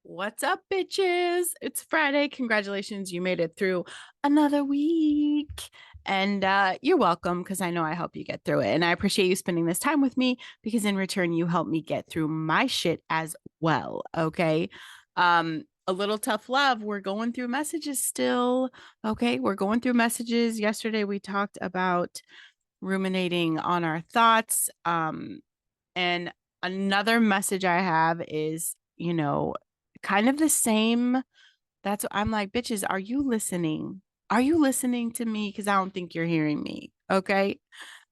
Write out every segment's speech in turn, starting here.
What's up, bitches? It's Friday. Congratulations, you made it through another week. And you're welcome because I know I help you get through it. And I appreciate you spending this time with me because in return, you help me get through my shit as well. Okay. A little tough love. We're going through messages still. Okay. We're going through messages. Yesterday, we talked about ruminating on our thoughts. And another message I have is, kind of the same. That's what I'm like, bitches, are you listening? Are you listening to me? Because I don't think you're hearing me. Okay.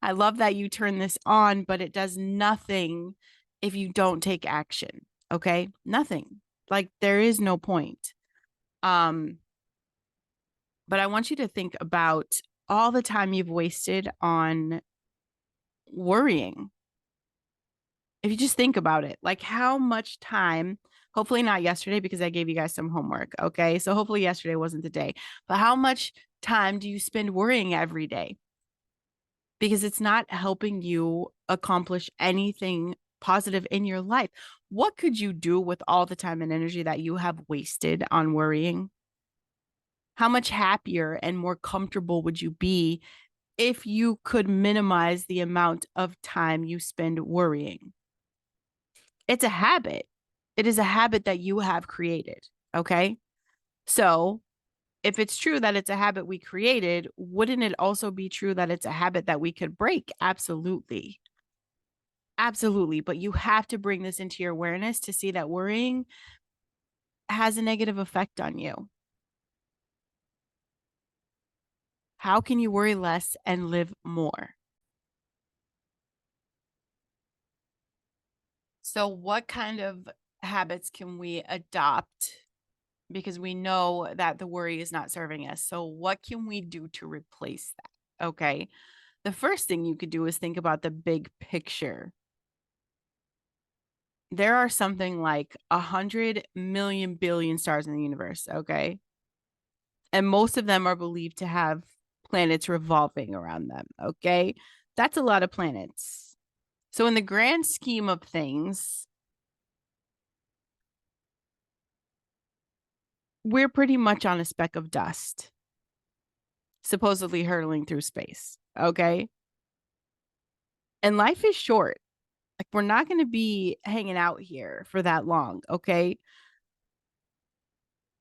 I love that you turn this on, but it does nothing if you don't take action. Okay. Nothing. Like there is no point. Um, but I want you to think about all the time you've wasted on worrying. If you just think about it, like how much time, hopefully not yesterday because I gave you guys some homework. Okay. So hopefully yesterday wasn't the day, but how much time do you spend worrying every day? Because it's not helping you accomplish anything positive in your life. What could you do with all the time and energy that you have wasted on worrying? How much happier and more comfortable would you be if you could minimize the amount of time you spend worrying? It's a habit. It is a habit that you have created. Okay. So if it's true that it's a habit we created, wouldn't it also be true that it's a habit that we could break? Absolutely. Absolutely. But you have to bring this into your awareness to see that worrying has a negative effect on you. How can you worry less and live more? So, what kind of habits can we adopt because we know that the worry is not serving us. So, what can we do to replace that? Okay. The first thing you could do is think about the big picture. There are something like 100 million billion stars in the universe. Okay. And most of them are believed to have planets revolving around them. Okay. That's a lot of planets. So, in the grand scheme of things, we're pretty much on a speck of dust, supposedly hurtling through space. Okay. And life is short. Like, we're not going to be hanging out here for that long. Okay.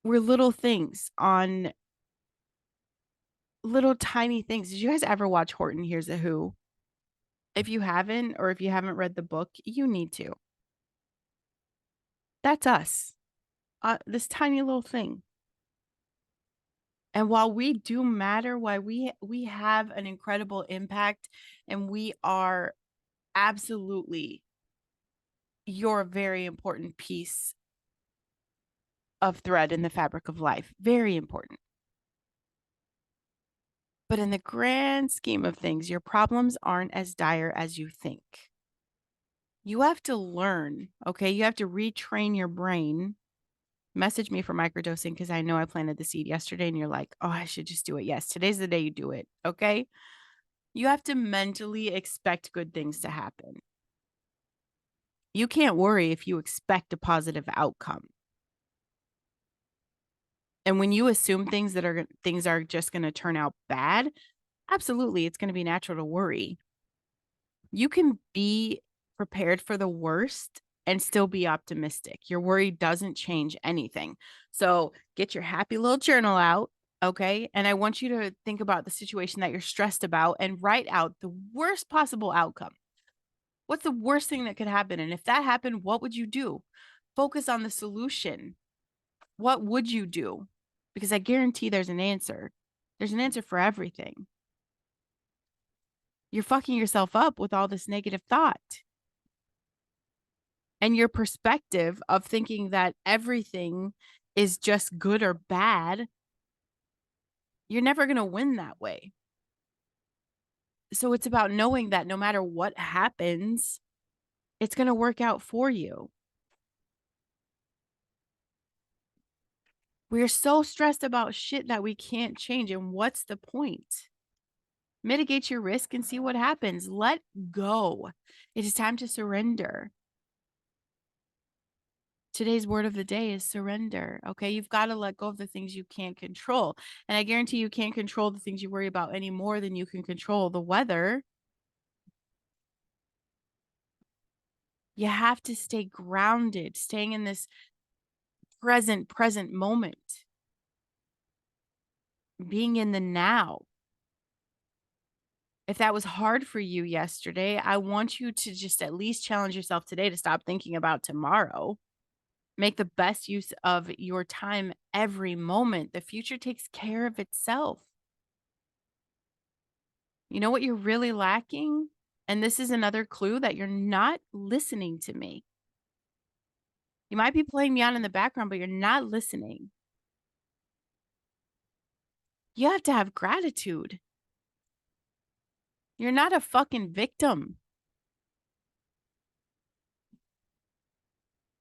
We're little things on little tiny things. Did you guys ever watch Horton Hears a Who? If you haven't, or if you haven't read the book, you need to. That's us, this tiny little thing. And while we do matter, why we have an incredible impact, and we are absolutely your very important piece of thread in the fabric of life. Very important. But in the grand scheme of things, your problems aren't as dire as you think. You have to learn, okay? You have to retrain your brain. Message me for microdosing because I know I planted the seed yesterday and you're like, oh, I should just do it. Yes, today's the day you do it, okay? You have to mentally expect good things to happen. You can't worry if you expect a positive outcome. And when you assume things are just going to turn out bad, absolutely, it's going to be natural to worry. You can be prepared for the worst and still be optimistic. Your worry doesn't change anything. So get your happy little journal out. Okay. And I want you to think about the situation that you're stressed about and write out the worst possible outcome. What's the worst thing that could happen? And if that happened, what would you do? Focus on the solution. What would you do? Because I guarantee there's an answer. There's an answer for everything. You're fucking yourself up with all this negative thought. And your perspective of thinking that everything is just good or bad, you're never going to win that way. So it's about knowing that no matter what happens, it's going to work out for you. We're so stressed about shit that we can't change. And what's the point? Mitigate your risk and see what happens. Let go. It is time to surrender Today's word of the day is surrender. Okay. You've got to let go of the things you can't control. And I guarantee you can't control the things you worry about any more than you can control the weather. You have to stay grounded, staying in this present moment, being in the now. If that was hard for you yesterday, I want you to just at least challenge yourself today to stop thinking about tomorrow. Make the best use of your time every moment. The future takes care of itself. You know what you're really lacking? And this is another clue that you're not listening to me. You might be playing me on in the background, but you're not listening. You have to have gratitude. You're not a fucking victim.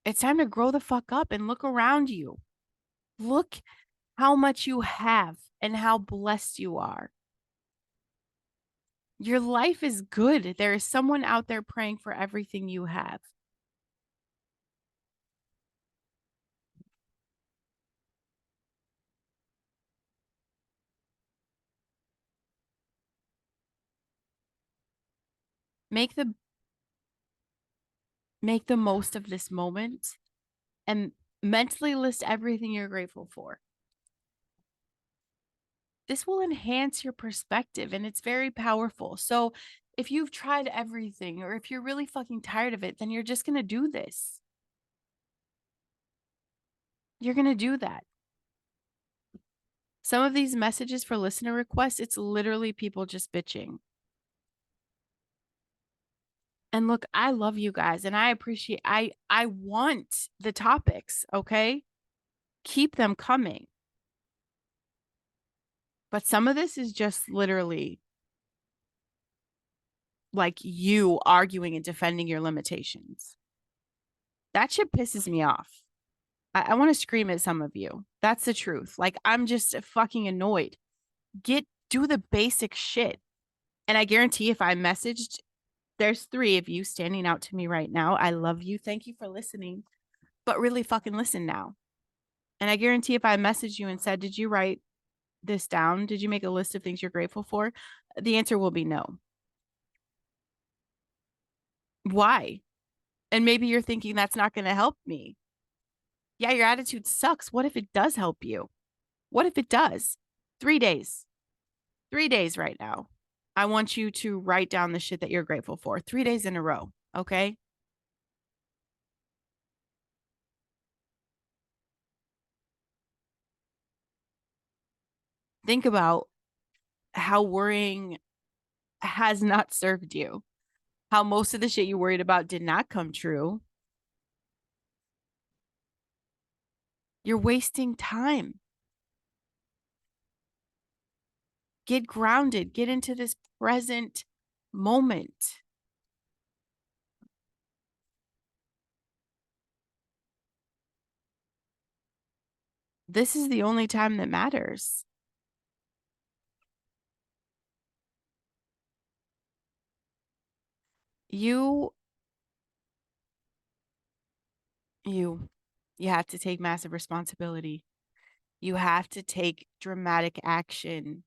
It's time to grow the fuck up and look around you. Look how much you have and how blessed you are. Your life is good. There is someone out there praying for everything you have. Make the make the most of this moment and mentally list everything you're grateful for. This will enhance your perspective and it's very powerful. So, if you've tried everything or if you're really fucking tired of it, then you're just going to do this. You're going to do that. Some of these messages for listener requests, it's literally people just bitching. And look, I love you guys and I appreciate I want the topics, okay? Keep them coming. But some of this is just literally like you arguing and defending your limitations. That shit pisses me off. I want to scream at some of you. That's the truth. Like, I'm just fucking annoyed. Do the basic shit. And I guarantee if I messaged, there's 3 of you standing out to me right now. I love you. Thank you for listening. But really fucking listen now. And I guarantee if I messaged you and said, did you write this down? Did you make a list of things you're grateful for? The answer will be no. Why? And maybe you're thinking that's not going to help me. Yeah, your attitude sucks. What if it does help you? What if it does? 3 days. 3 days right now. I want you to write down the shit that you're grateful for 3 days in a row. Okay. Think about how worrying has not served you, how most of the shit you worried about did not come true. You're wasting time. Get grounded, get into this present moment. This is the only time that matters. You you you have to take massive responsibility. You have to take dramatic action.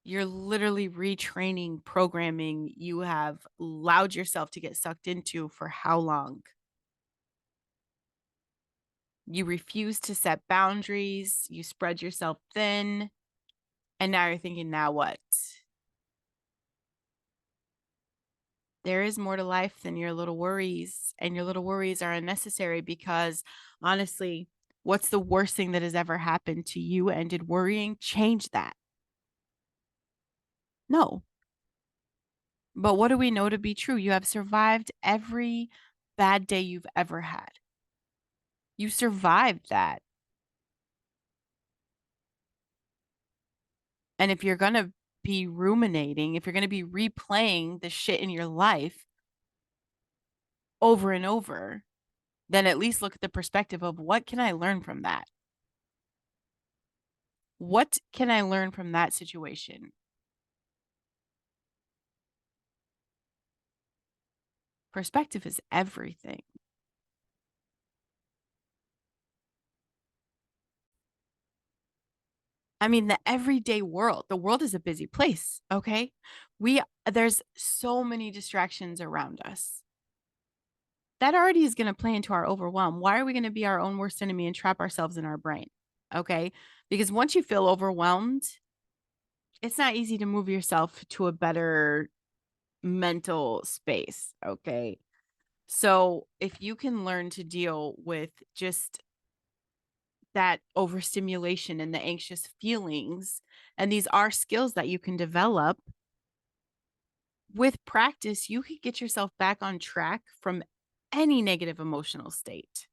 You're literally retraining programming you have allowed yourself to get sucked into for how long? You refuse to set boundaries, you spread yourself thin, and now you're thinking, now what? There is more to life than your little worries, and your little worries are unnecessary because honestly, what's the worst thing that has ever happened to you? And did worrying change that? No. But what do we know to be true? You have survived every bad day you've ever had. You survived that. And if you're going to be ruminating, if you're going to be replaying the shit in your life over and over, then at least look at the perspective of what can I learn from that? What can I learn from that situation? Perspective is everything. I mean, the everyday world, the world is a busy place, okay? There's so many distractions around us. That already is going to play into our overwhelm. Why are we going to be our own worst enemy and trap ourselves in our brain? Okay? Because once you feel overwhelmed, it's not easy to move yourself to a better mental space, okay? So, if you can learn to deal with just that overstimulation and the anxious feelings, and these are skills that you can develop with practice, you could get yourself back on track from any negative emotional state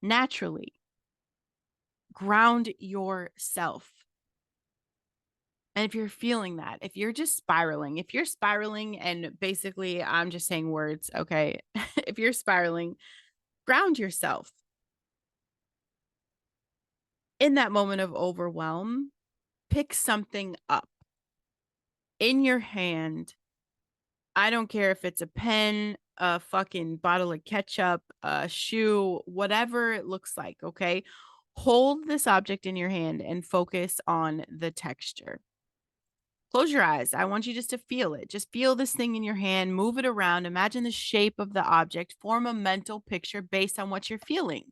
naturally. Ground yourself. And if you're feeling that, if you're just spiraling, if you're spiraling, and basically I'm just saying words, okay? If you're spiraling, ground yourself. In that moment of overwhelm, pick something up in your hand. I don't care if it's a pen, a fucking bottle of ketchup, a shoe, whatever it looks like, okay? Hold this object in your hand and focus on the texture. Close your eyes. I want you just to feel it. Just feel this thing in your hand, move it around, imagine the shape of the object, form a mental picture based on what you're feeling.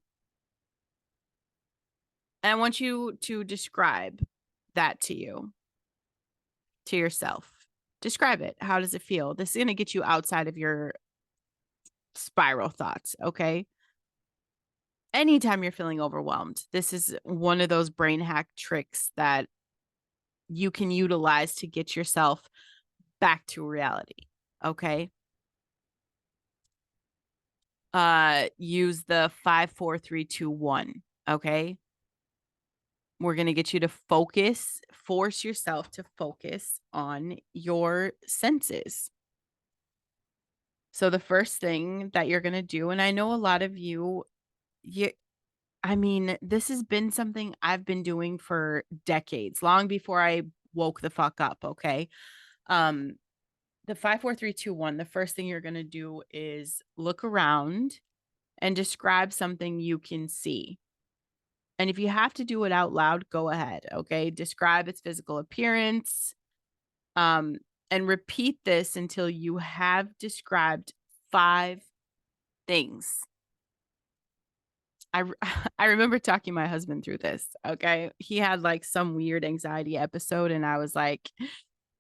And I want you to describe that to yourself. Describe it. How does it feel? This is going to get you outside of your spiral thoughts, okay? Anytime you're feeling overwhelmed, this is one of those brain hack tricks that you can utilize to get yourself back to reality, okay? Use the 5 4 3 2 1, okay? We're going to get you to force yourself to focus on your senses. So the first thing that you're going to do, and I know a lot of I mean, this has been something I've been doing for decades, long before I woke the fuck up, okay? Um, the 5 4 3 2 1, the first thing you're going to do is look around and describe something you can see. And if you have to do it out loud, go ahead, okay? Describe its physical appearance, um, and repeat this until you have described 5 things. I remember talking my husband through this, okay? He had, like, some weird anxiety episode, and I was like,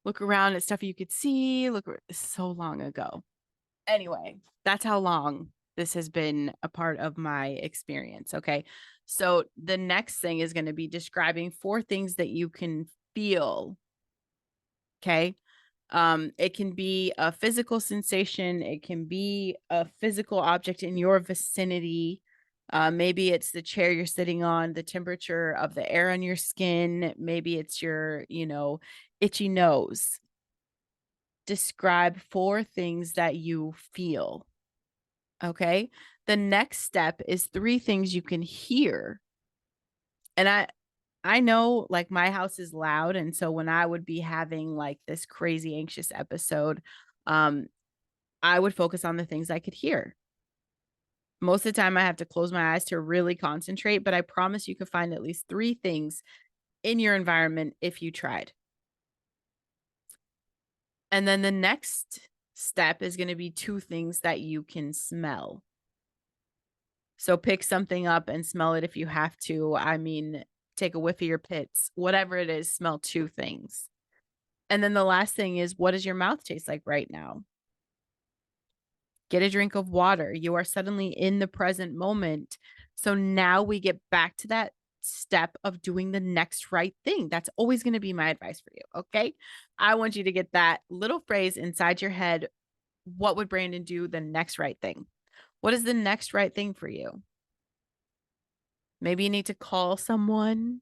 "Look around at stuff you could see, so long ago. Anyway, that's how long this has been a part of my experience, okay? So, the next thing is gonna be describing 4 things that you can feel, okay? It can be a physical sensation, it can be a physical object in your vicinity. Maybe it's the chair you're sitting on, the temperature of the air on your skin, maybe it's your, itchy nose. Describe 4 things that you feel, okay? The next step is 3 things you can hear. And I know, like, my house is loud, and so when I would be having, like, this crazy anxious episode, um, I would focus on the things I could hear. Most of the time, I have to close my eyes to really concentrate, but I promise you could find at least 3 things in your environment if you tried. And then the next step is gonna be 2 things that you can smell. So pick something up and smell it if you have to. I mean, take a whiff of your pits, whatever it is, smell 2 things. And then the last thing is, what does your mouth taste like right now? Get a drink of water. You are suddenly in the present moment. So now we get back to that step of doing the next right thing. That's always going to be my advice for you. Okay. I want you to get that little phrase inside your head. What would Brandon do? The next right thing. What is the next right thing for you? Maybe you need to call someone,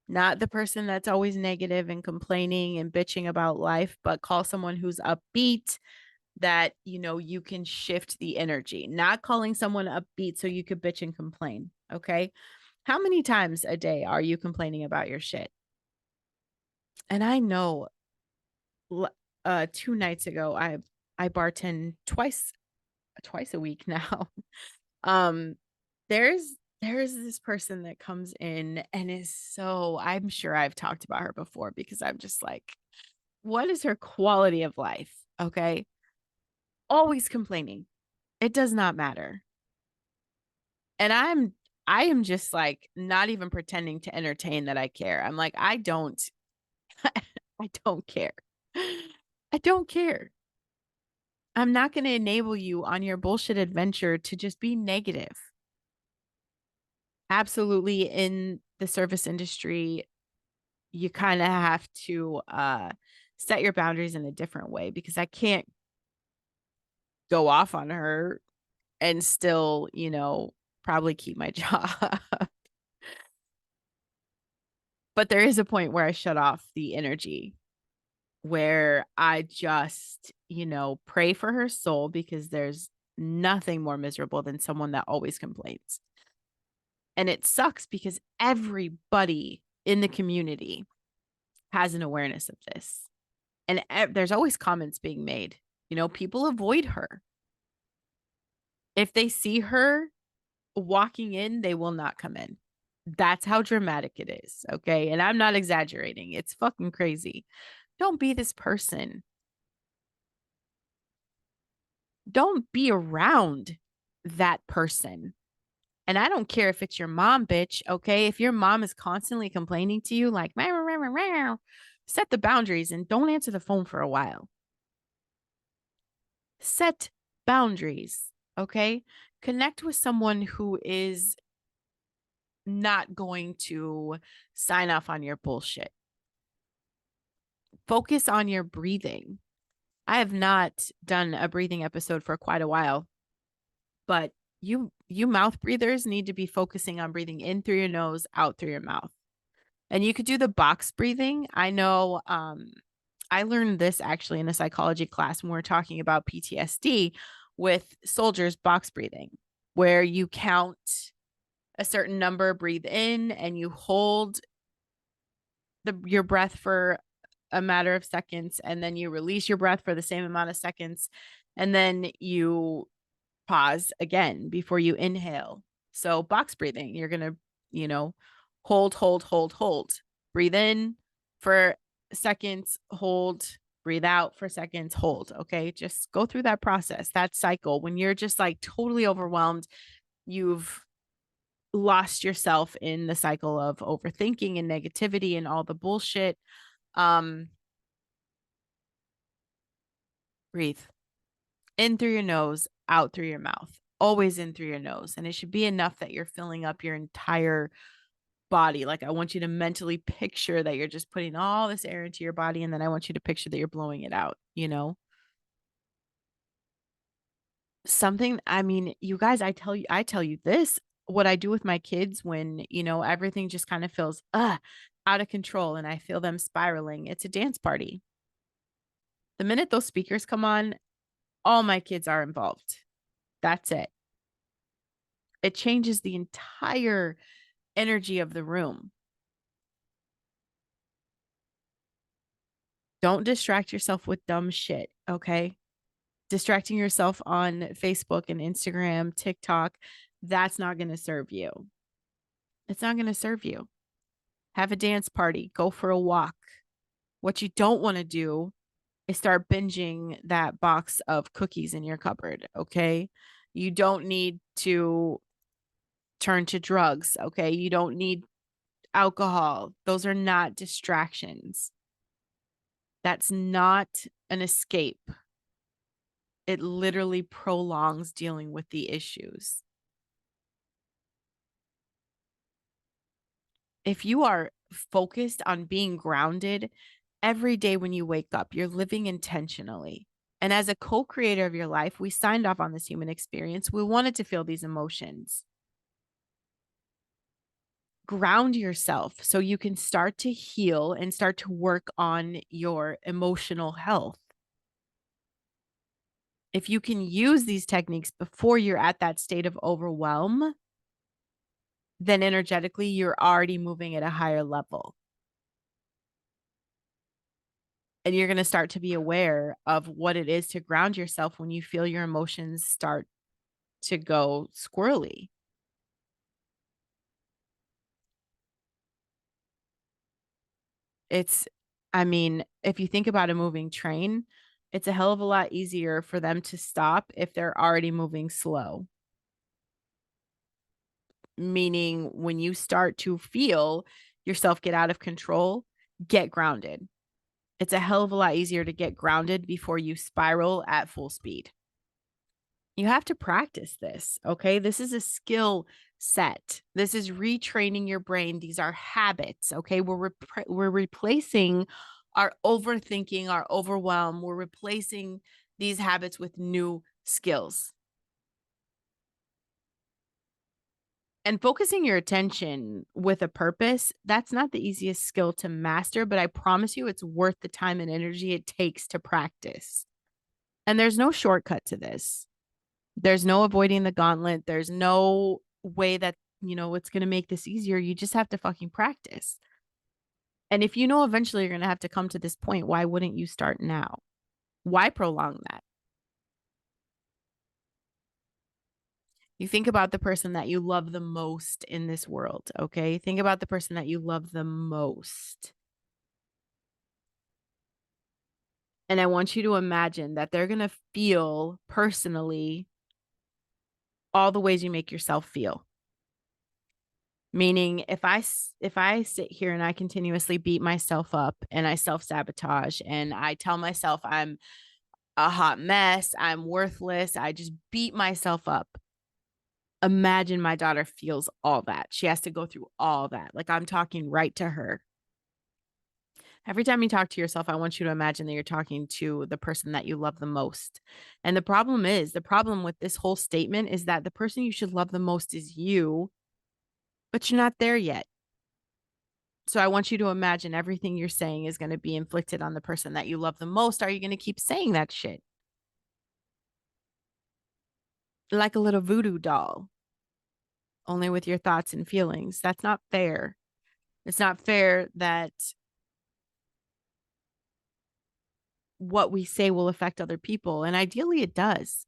not the person that's always negative and complaining and bitching about life, but call someone who's upbeat, that, you can shift the energy, not calling someone upbeat so you could bitch and complain. Okay. How many times a day are you complaining about your shit? And I know 2 nights ago, I bartend twice a week now. Um, there's this person that comes in and is so, I'm sure I've talked about her before because I'm just like, what is her quality of life? Okay. Always complaining. It does not matter. And I am just like not even pretending to entertain that I care. I'm like, I don't, I don't care. I don't care. I'm not going to enable you on your bullshit adventure to just be negative. Absolutely, in the service industry, you kind of have to set your boundaries in a different way because I can't go off on her and still, probably keep my job. But there is a point where I shut off the energy, where I just, pray for her soul because there's nothing more miserable than someone that always complains. And it sucks because everybody in the community has an awareness of this. And there's always comments being made. People avoid her. If they see her walking in, they will not come in. That's how dramatic it is. Okay. And I'm not exaggerating. It's fucking crazy. Don't be this person. Don't be around that person. And I don't care if it's your mom, bitch. Okay. If your mom is constantly complaining to you, like, meow, meow, meow, meow, set the boundaries and don't answer the phone for a while. Set boundaries. Okay. Connect with someone who is not going to sign off on your bullshit. Focus on your breathing. I have not done a breathing episode for quite a while, but you mouth breathers need to be focusing on breathing in through your nose, out through your mouth. And you could do the box breathing. I know I learned this actually in a psychology class when we are talking about PTSD with soldiers box breathing, where you count a certain number, breathe in, and you hold your breath for a matter of seconds, and then you release your breath for the same amount of seconds, and then you pause again before you inhale. So box breathing, you're going to, hold, hold, breathe in for seconds, hold, breathe out for seconds, hold. Okay. Just go through that process, that cycle. When you're just like totally overwhelmed, you've lost yourself in the cycle of overthinking and negativity and all the bullshit. Um, Breathe in through your nose, out through your mouth, always in through your nose. And it should be enough that you're filling up your entire body. Like, I want you to mentally picture that you're just putting all this air into your body. And then I want you to picture that you're blowing it out, Something, I mean, you guys, I tell you this, what I do with my kids when, everything just kind of feels out of control and I feel them spiraling. It's a dance party. The minute those speakers come on, all my kids are involved. That's it. It changes the entire energy of the room. Don't distract yourself with dumb shit, okay? Distracting yourself on Facebook and Instagram, TikTok, that's not going to serve you. It's not going to serve you. Have a dance party, go for a walk. What you don't want to do is start binging that box of cookies in your cupboard, okay? You don't need to turn to drugs, okay? You don't need alcohol. Those are not distractions. That's not an escape. It literally prolongs dealing with the issues. If you are focused on being grounded every day when you wake up, you're living intentionally. And as a co creator of your life, we signed off on this human experience. We wanted to feel these emotions. Ground yourself so you can start to heal and start to work on your emotional health. If you can use these techniques before you're at that state of overwhelm, then energetically you're already moving at a higher level. And you're going to start to be aware of what it is to ground yourself when you feel your emotions start to go squirrely. It's, I mean, if you think about a moving train, it's a hell of a lot easier for them to stop if they're already moving slow. Meaning, when you start to feel yourself get out of control, get grounded. It's a hell of a lot easier to get grounded before you spiral at full speed. You have to practice this, okay? This is a skill set. This is retraining your brain. These are habits, okay? We're replacing our overthinking, our overwhelm. We're replacing these habits with new skills. And focusing your attention with a purpose, that's not the easiest skill to master, but I promise you it's worth the time and energy it takes to practice. And there's no shortcut to this. There's no avoiding the gauntlet. There's no way that, it's going to make this easier. You just have to fucking practice. And if you know eventually you're going to have to come to this point, why wouldn't you start now? Why prolong that? You think about the person that you love the most in this world, okay? Think about the person that you love the most. And I want you to imagine that they're going to feel personally all the ways you make yourself feel. Meaning if I sit here and I continuously beat myself up and I self-sabotage and I tell myself I'm a hot mess, I'm worthless, I just beat myself up. Imagine my daughter feels all that. She has to go through all that. Like, I'm talking right to her. Every time you talk to yourself, I want you to imagine that you're talking to the person that you love the most. And the problem with this whole statement is that the person you should love the most is you, but you're not there yet. So I want you to imagine everything you're saying is going to be inflicted on the person that you love the most. Are you going to keep saying that shit? Like a little voodoo doll, only with your thoughts and feelings. That's not fair. It's not fair that what we say will affect other people. And ideally, it does.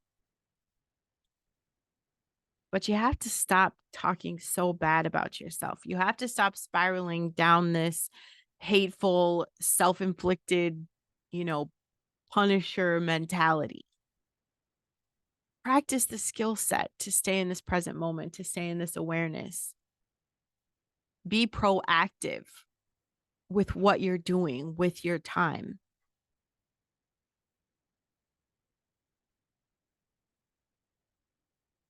But you have to stop talking so bad about yourself. You have to stop spiraling down this hateful, self inflicted, you know, punisher mentality. Practice the skill set to stay in this present moment, to stay in this awareness. Be proactive with what you're doing with your time.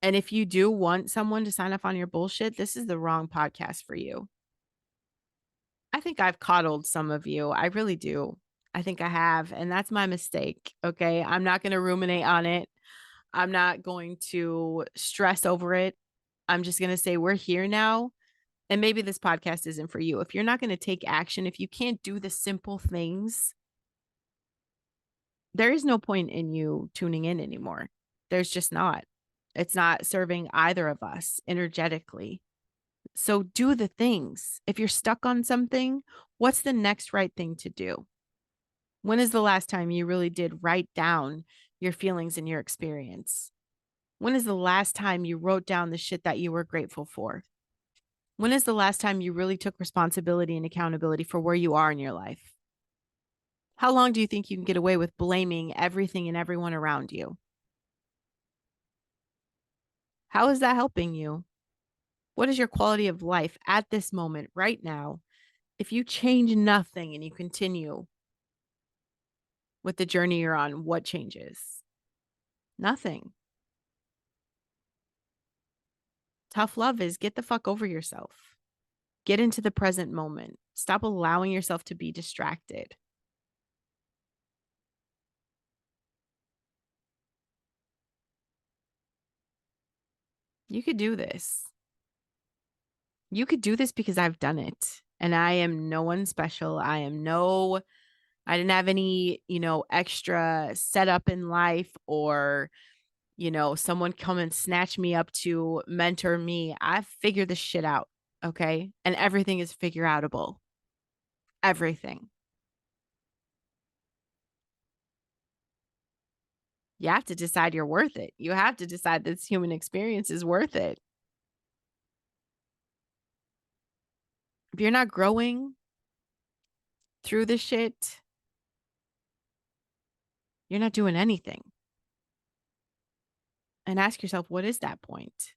And if you do want someone to sign up on your bullshit, this is the wrong podcast for you. I think I've coddled some of you. I really do. I think I have. And that's my mistake. Okay. I'm not going to ruminate on it. I'm not going to stress over it. I'm just going to say we're here now. And maybe this podcast isn't for you. If you're not going to take action, if you can't do the simple things, there is no point in you tuning in anymore. There's just not. It's not serving either of us energetically. So do the things. If you're stuck on something, what's the next right thing to do? When is the last time you really did write down your feelings and your experience? When is the last time you wrote down the shit that you were grateful for? When is the last time you really took responsibility and accountability for where you are in your life? How long do you think you can get away with blaming everything and everyone around you? How is that helping you? What is your quality of life at this moment, right now? If you change nothing and you continue with the journey you're on, what changes? Nothing. Tough love is get the fuck over yourself. Get into the present moment. Stop allowing yourself to be distracted. You could do this. You could do this because I've done it. And I am no one special. I didn't have any, extra setup in life or, someone come and snatch me up to mentor me. I figured this shit out. Okay. And everything is figure outable. Everything. You have to decide you're worth it. You have to decide this human experience is worth it. If you're not growing through the shit, you're not doing anything. And ask yourself, what is that point?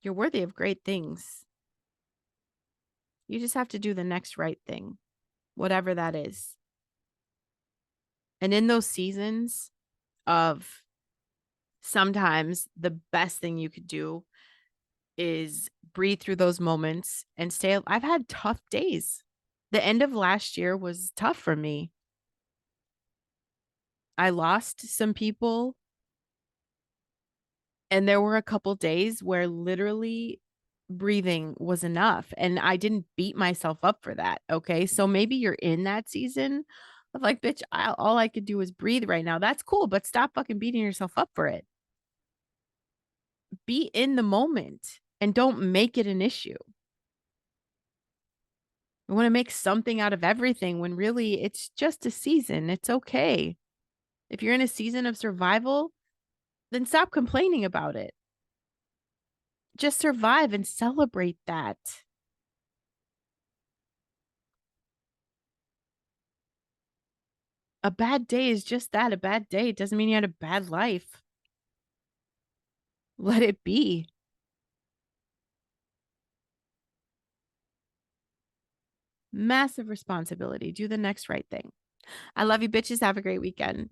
You're worthy of great things. You just have to do the next right thing, whatever that is. And in those seasons of sometimes the best thing you could do is breathe through those moments and stay. I've had tough days. The end of last year was tough for me. I lost some people, and there were a couple days where literally breathing was enough, and I didn't beat myself up for that. Okay. So maybe you're in that season of like, bitch, all I could do is breathe right now. That's cool, but stop fucking beating yourself up for it. Be in the moment and don't make it an issue. We want to make something out of everything when really it's just a season. It's okay. If you're in a season of survival, then stop complaining about it. Just survive and celebrate that. A bad day is just that, a bad day. It doesn't mean you had a bad life. Let it be. Massive responsibility. Do the next right thing. I love you, bitches. Have a great weekend.